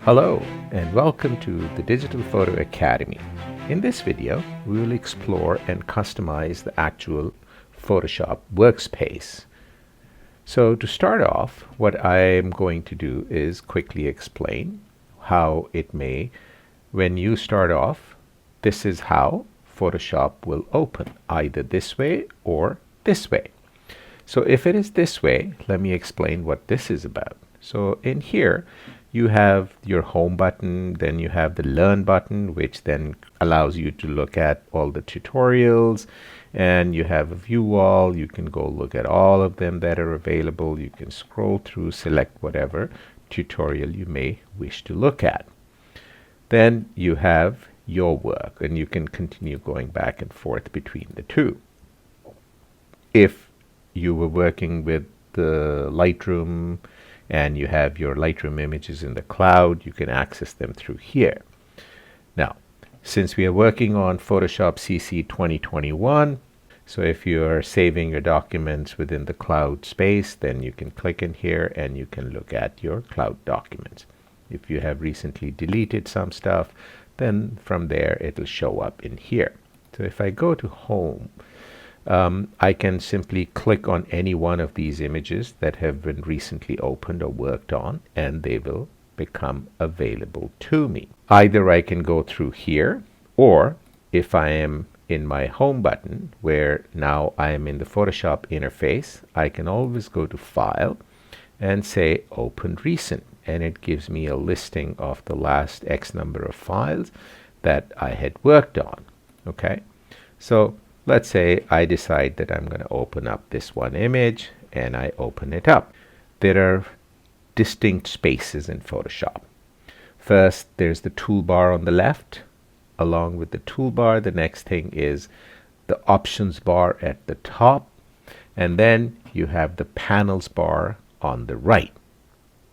Hello and welcome to the Digital Photo Academy. In this video, we will explore and customize the actual Photoshop workspace. So to start off, what I am going to do is quickly explain how it may, when you start off, this is how Photoshop will open, either this way or this way. So if it is this way, let me explain what this is about. So in here, you have your home button, then you have the learn button, which then allows you to look at all the tutorials, and you have a view wall. You can go look at all of them that are available. You can scroll through, select whatever tutorial you may wish to look at. Then you have your work, and you can continue going back and forth between the two. If you were working with the Lightroom and you have your Lightroom images in the cloud, you can access them through here. Now, since we are working on Photoshop CC 2021, so if you are saving your documents within the cloud space, then you can click in here and you can look at your cloud documents. If you have recently deleted some stuff, then from there it'll show up in here. So if I go to home, I can simply click on any one of these images that have been recently opened or worked on, and they will become available to me. Either I can go through here, or if I am in my home button, where now I am in the Photoshop interface, I can always go to File and say Open Recent, and it gives me a listing of the last X number of files that I had worked on. Okay, so let's say I decide that I'm going to open up this one image, and I open it up. There are distinct spaces in Photoshop. First, there's the toolbar on the left. Along with the toolbar, the next thing is the options bar at the top, and then you have the panels bar on the right.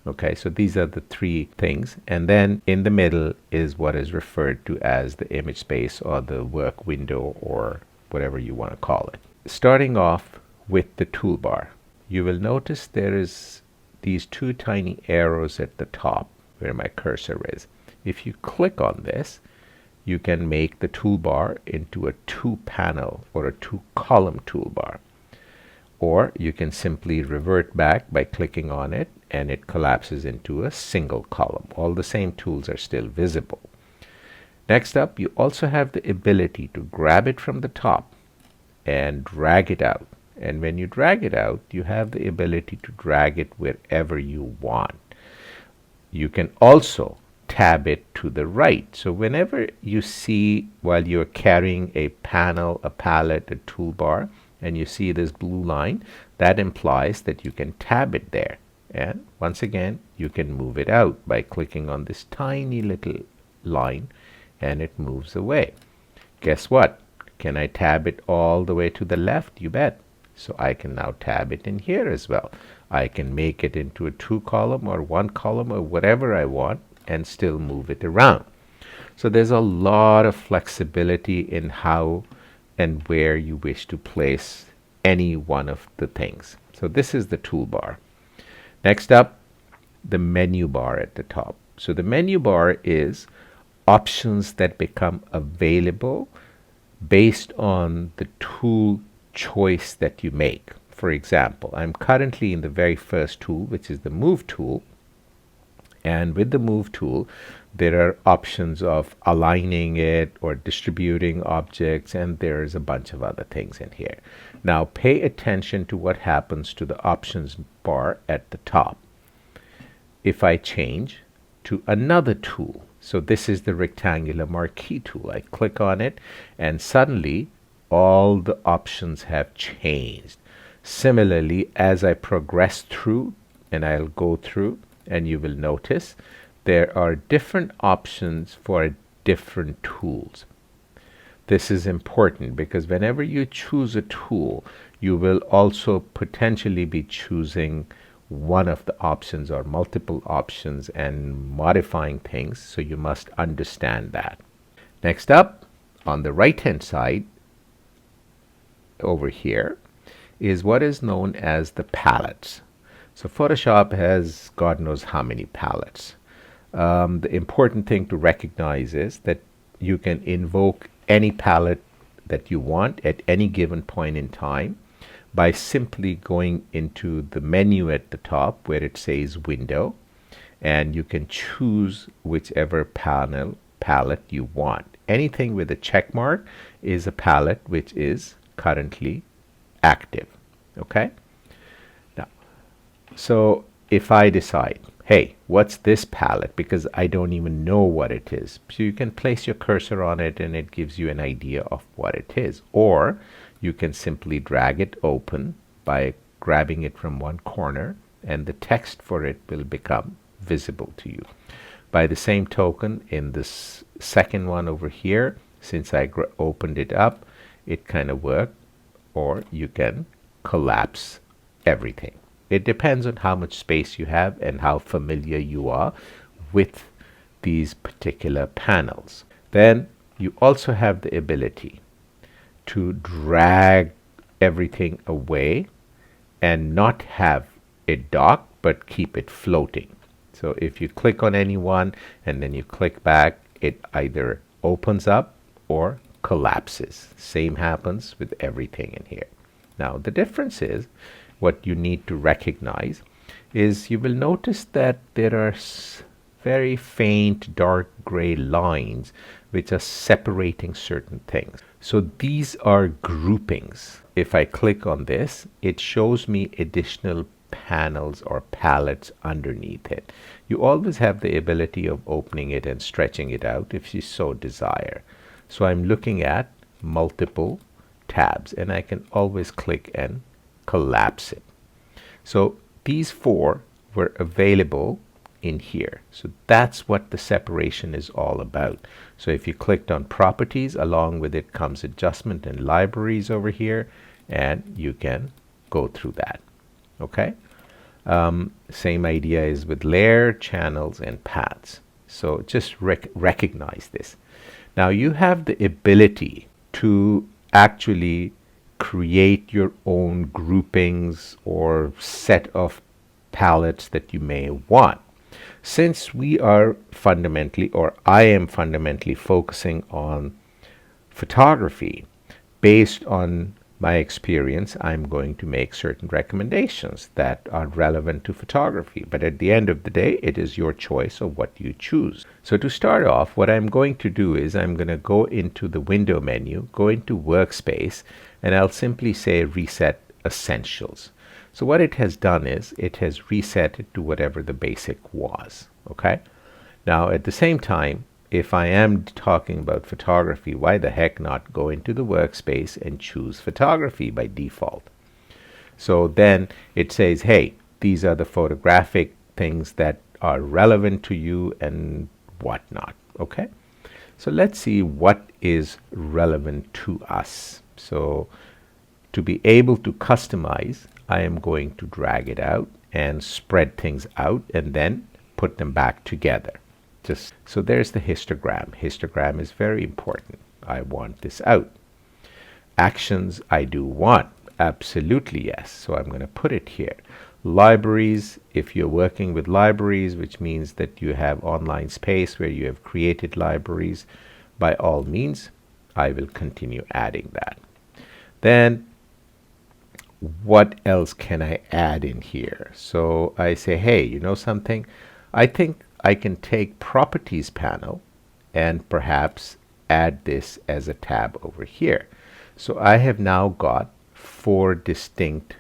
Okay, so these are the three things, and then in the middle is what is referred to as the image space or the work window, or whatever you want to call it. Starting off with the toolbar, you will notice there is these two tiny arrows at the top where my cursor is. If you click on this, you can make the toolbar into a two-panel or a two-column toolbar. Or you can simply revert back by clicking on it, and it collapses into a single column. All the same tools are still visible. Next up, you also have the ability to grab it from the top and drag it out. And when you drag it out, you have the ability to drag it wherever you want. You can also tab it to the right. So whenever you see, while you're carrying a panel, a palette, a toolbar, and you see this blue line, that implies that you can tab it there. And once again, you can move it out by clicking on this tiny little line, and it moves away. Guess what? Can I tab it all the way to the left? You bet. So I can now tab it in here as well. I can make it into a two-column or one-column or whatever I want and still move it around. So there's a lot of flexibility in how and where you wish to place any one of the things. So this is the toolbar. Next up, the menu bar at the top. So the menu bar is options that become available based on the tool choice that you make. For example, I'm currently in the very first tool, which is the Move tool. And with the Move tool, there are options of aligning it or distributing objects, and there's a bunch of other things in here. Now pay attention to what happens to the options bar at the top. If I change to another tool, so this is the rectangular marquee tool. I click on it, and suddenly all the options have changed. Similarly, as I progress through, and I'll go through, and you will notice there are different options for different tools. This is important because whenever you choose a tool, you will also potentially be choosing one of the options or multiple options and modifying things, so you must understand that. Next up, on the right hand side over here is what is known as the palettes. So Photoshop has God knows how many palettes. The important thing to recognize is that you can invoke any palette that you want at any given point in time by simply going into the menu at the top where it says window, and you can choose whichever palette you want. Anything with a check mark is a palette which is currently active. Okay? Now, so if I decide, hey, what's this palette? Because I don't even know what it is. So you can place your cursor on it and it gives you an idea of what it is. Or you can simply drag it open by grabbing it from one corner, and the text for it will become visible to you. By the same token, in this second one over here, since I opened it up, it kind of worked. Or you can collapse everything. It depends on how much space you have and how familiar you are with these particular panels. Then you also have the ability to drag everything away and not have it dock but keep it floating. So if you click on any one and then you click back, it either opens up or collapses. Same happens with everything in here. Now the difference is, what you need to recognize is you will notice that there are very faint dark gray lines which are separating certain things. So these are groupings. If I click on this, it shows me additional panels or palettes underneath it. You always have the ability of opening it and stretching it out if you so desire. So I'm looking at multiple tabs and I can always click and collapse it. So these four were available in here. So that's what the separation is all about. So if you clicked on properties, along with it comes adjustment and libraries over here, and you can go through that. Okay. Same idea is with layer, channels, and paths. So just recognize this. Now you have the ability to actually create your own groupings or set of palettes that you may want. Since we are fundamentally, or I am fundamentally focusing on photography, based on my experience, I'm going to make certain recommendations that are relevant to photography. But at the end of the day, it is your choice of what you choose. So to start off, what I'm going to do is I'm going to go into the window menu, go into workspace, and I'll simply say reset essentials. So what it has done is it has reset it to whatever the basic was. Okay. Now at the same time, if I am talking about photography, why the heck not go into the workspace and choose photography by default? So then it says, hey, these are the photographic things that are relevant to you and whatnot. Okay. So let's see what is relevant to us. So to be able to customize, I am going to drag it out and spread things out and then put them back together. Just so there's the histogram. Histogram is very important. I want this out. Actions I do want. Absolutely yes. So I'm going to put it here. Libraries, if you're working with libraries, which means that you have online space where you have created libraries, by all means, I will continue adding that. Then what else can I add in here? So I say, hey, you know something? I think I can take properties panel and perhaps add this as a tab over here. So I have now got 4 distinct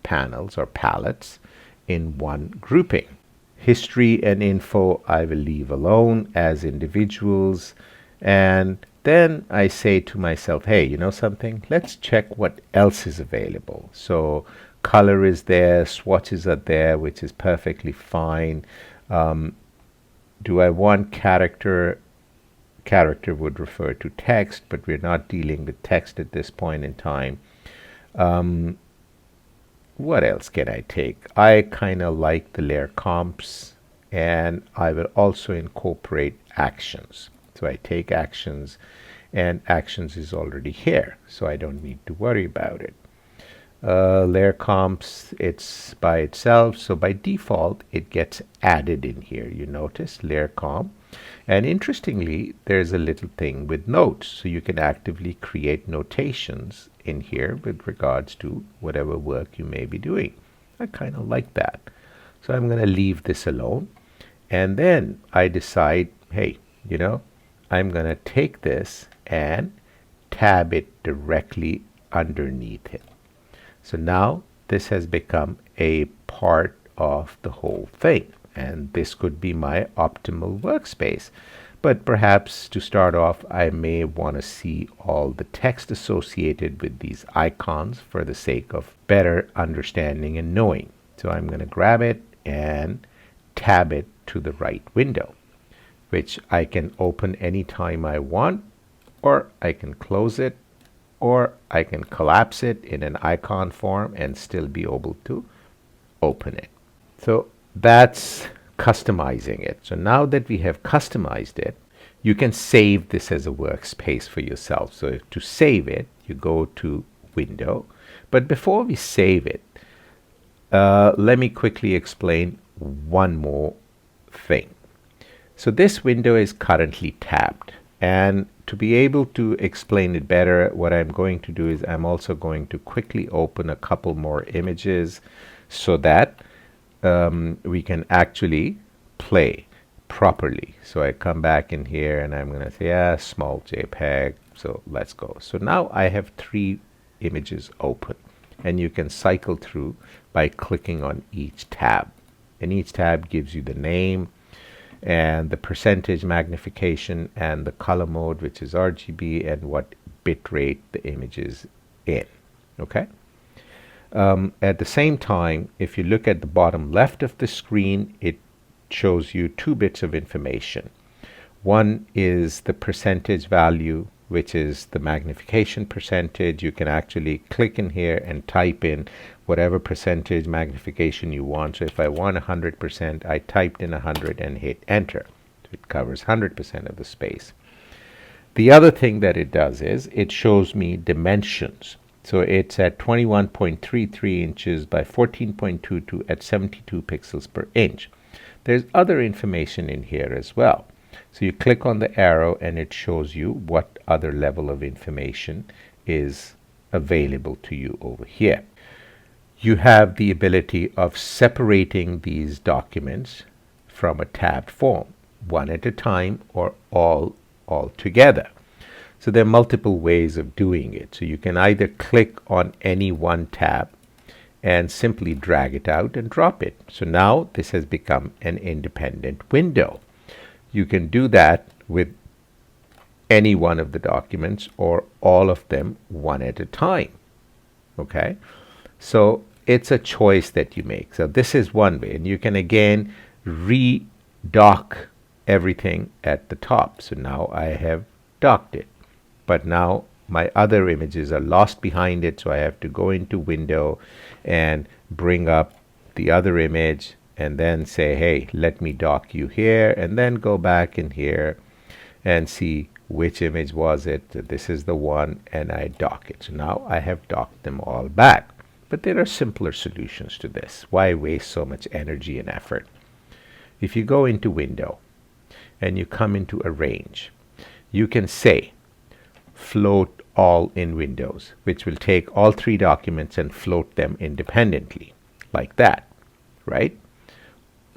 panels or palettes in one grouping. History and info I will leave alone as individuals, and then I say to myself, hey, you know something? Let's check what else is available. So color is there, swatches are there, which is perfectly fine. Do I want character? Character would refer to text, but we're not dealing with text at this point in time. What else can I take? I kind of like the layer comps, and I will also incorporate actions. So I take actions, and actions is already here, so I don't need to worry about it. Layer comps, it's by itself, so by default it gets added in here. You notice layer comp, and interestingly there's a little thing with notes, so you can actively create notations in here with regards to whatever work you may be doing. I kind of like that, so I'm going to leave this alone, and then I decide, hey, I'm going to take this and tab it directly underneath it. So now this has become a part of the whole thing, and this could be my optimal workspace. But perhaps to start off, I may want to see all the text associated with these icons for the sake of better understanding and knowing. So I'm going to grab it and tab it to the right window, which I can open anytime I want, or I can close it, or I can collapse it in an icon form and still be able to open it. So that's customizing it. So now that we have customized it, you can save this as a workspace for yourself. So to save it, you go to Window. But before we save it, let me quickly explain one more thing. So this window is currently tabbed, and to be able to explain it better, what I'm going to do is I'm also going to quickly open a couple more images so that we can actually play properly. So I come back in here and I'm going to say, yeah, small JPEG. So let's go. So now I have 3 images open, and you can cycle through by clicking on each tab, and each tab gives you the name and the percentage magnification and the color mode, which is RGB, and what bit rate the image is in. Okay. At the same time, if you look at the bottom left of the screen, it shows you 2 bits of information. One is the percentage value, which is the magnification percentage. You can actually click in here and type in whatever percentage magnification you want. So if I want 100%, I typed in 100 and hit enter. So it covers 100% of the space. The other thing that it does is it shows me dimensions. So it's at 21.33 inches by 14.22 at 72 pixels per inch. There's other information in here as well. So you click on the arrow and it shows you what other level of information is available to you over here. You have the ability of separating these documents from a tabbed form, one at a time or all together. So there are multiple ways of doing it. So you can either click on any one tab and simply drag it out and drop it. So now this has become an independent window. You can do that with any one of the documents or all of them one at a time. Okay, so it's a choice that you make. So this is one way, and you can again re-dock everything at the top. So now I have docked it, but now my other images are lost behind it, so I have to go into Window and bring up the other image and then say, hey, let me dock you here, and then go back in here and see which image was it. This is the one, and I dock it. So now I have docked them all back. But there are simpler solutions to this. Why waste so much energy and effort? If you go into Window and you come into Arrange, you can say float all in Windows, which will take all 3 documents and float them independently, like that, right?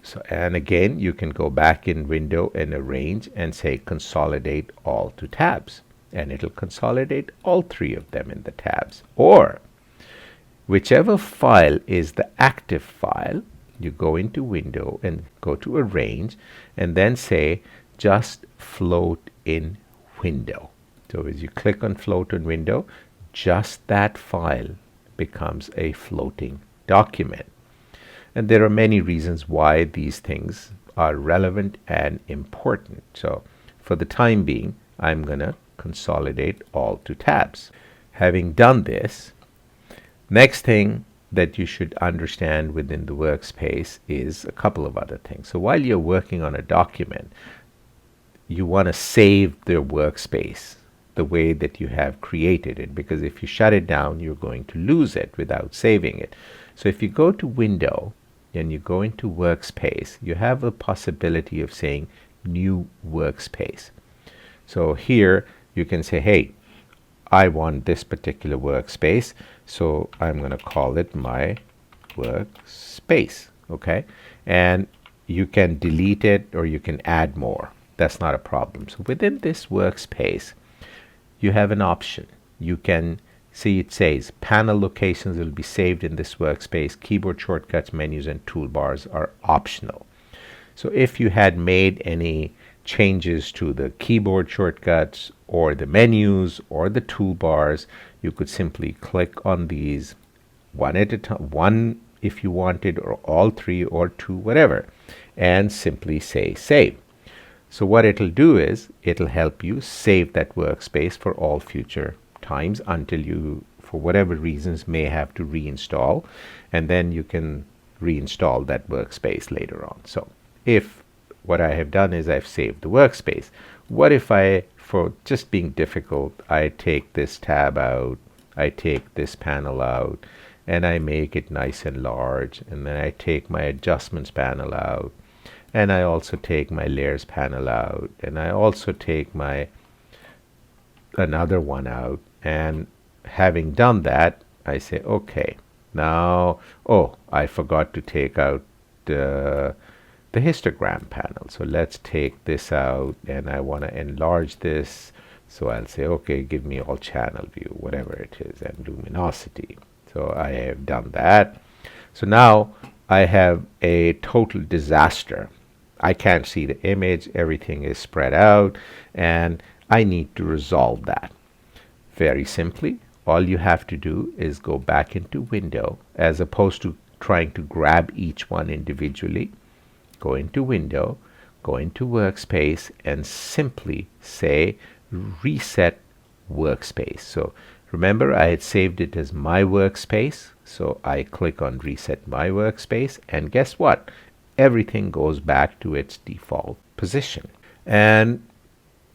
So, and again, you can go back in Window and Arrange and say consolidate all to tabs, and it'll consolidate all 3 of them in the tabs. Or whichever file is the active file, you go into Window and go to Arrange and then say just float in Window. So as you click on float in Window, just that file becomes a floating document. And there are many reasons why these things are relevant and important. So for the time being, I'm going to consolidate all to tabs. Having done this, next thing that you should understand within the workspace is a couple of other things. So while you're working on a document, you want to save the workspace the way that you have created it, because if you shut it down, you're going to lose it without saving it. So if you go to Window and you go into Workspace, you have a possibility of saying New Workspace. So here you can say, hey, I want this particular workspace, so I'm going to call it my workspace. Okay, and you can delete it or you can add more. That's not a problem. So within this workspace, you have an option. You can see it says panel locations will be saved in this workspace. Keyboard shortcuts, menus, and toolbars are optional. So if you had made any changes to the keyboard shortcuts or the menus or the toolbars, you could simply click on these one at a time, one if you wanted, or all three or two, whatever, and simply say save. So what it'll do is it'll help you save that workspace for all future times until you, for whatever reasons, may have to reinstall, and then you can reinstall that workspace later on. So if what I have done is I've saved the workspace, what if I, for just being difficult, I take this tab out, I take this panel out, and I make it nice and large, and then I take my adjustments panel out, and I also take my layers panel out, and I also take my another one out, and having done that, I say okay, now, oh, I forgot to take out the histogram panel, so let's take this out, and I want to enlarge this, so I'll say okay, give me all channel view, whatever it is, and luminosity. So I have done that. So now I have a total disaster. I can't see the image, everything is spread out, and I need to resolve that. Very simply, all you have to do is go back into Window, as opposed to trying to grab each one individually. Go into Window, go into Workspace, and simply say Reset Workspace. So remember, I had saved it as my workspace, so I click on Reset My Workspace, and guess what? Everything goes back to its default position. And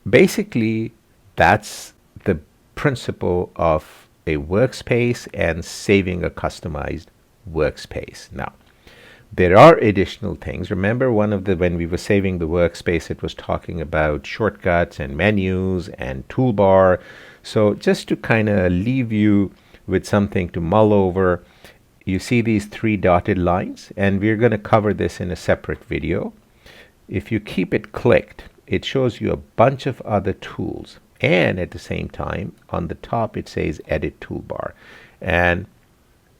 basically, that's the principle of a workspace and saving a customized workspace. Now, there are additional things. Remember, when we were saving the workspace, it was talking about shortcuts and menus and toolbar. So just to kind of leave you with something to mull over, you see these three dotted lines, and we're going to cover this in a separate video. If you keep it clicked, it shows you a bunch of other tools, and at the same time on the top it says Edit Toolbar, and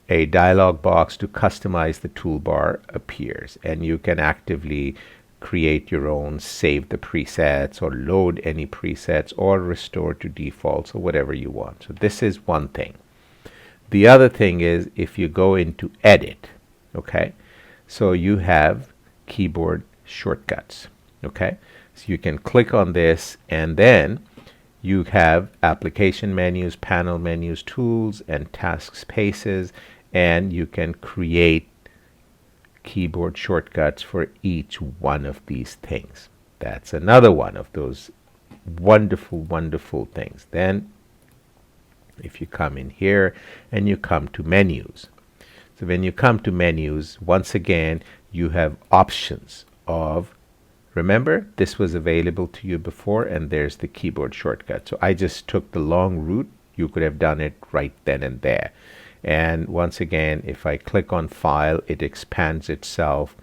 a dialog box to customize the toolbar appears, and you can actively create your own, save the presets, or load any presets, or restore to defaults, or whatever you want. So this is one thing. The other thing is, if you go into Edit, okay, so you have keyboard shortcuts, okay, so you can click on this, and then you have application menus, panel menus, tools, and task spaces, and you can create keyboard shortcuts for each one of these things. That's another one of those wonderful, wonderful things. Then if you come in here and you come to menus, so when you come to menus, once again you have options of, remember, this was available to you before, and there's the keyboard shortcut. So I just took the long route. You could have done it right then and there. And once again, if I click on File, it expands itself,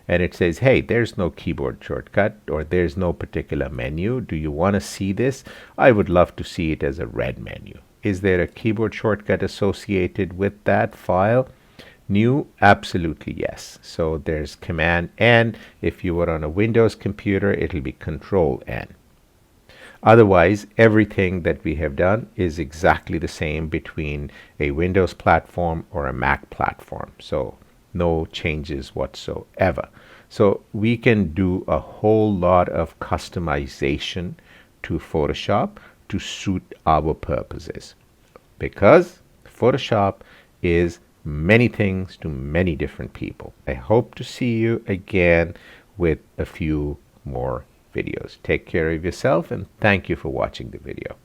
and it says, hey, there's no keyboard shortcut, or there's no particular menu. Do you want to see this? I would love to see it as a red menu. Is there a keyboard shortcut associated with that file? New? Absolutely yes. So there's Command N. If you were on a Windows computer, it'll be Control N. Otherwise, everything that we have done is exactly the same between a Windows platform or a Mac platform. So no changes whatsoever. So we can do a whole lot of customization to Photoshop to suit our purposes, because Photoshop is many things to many different people. I hope to see you again with a few more videos. Take care of yourself, and thank you for watching the video.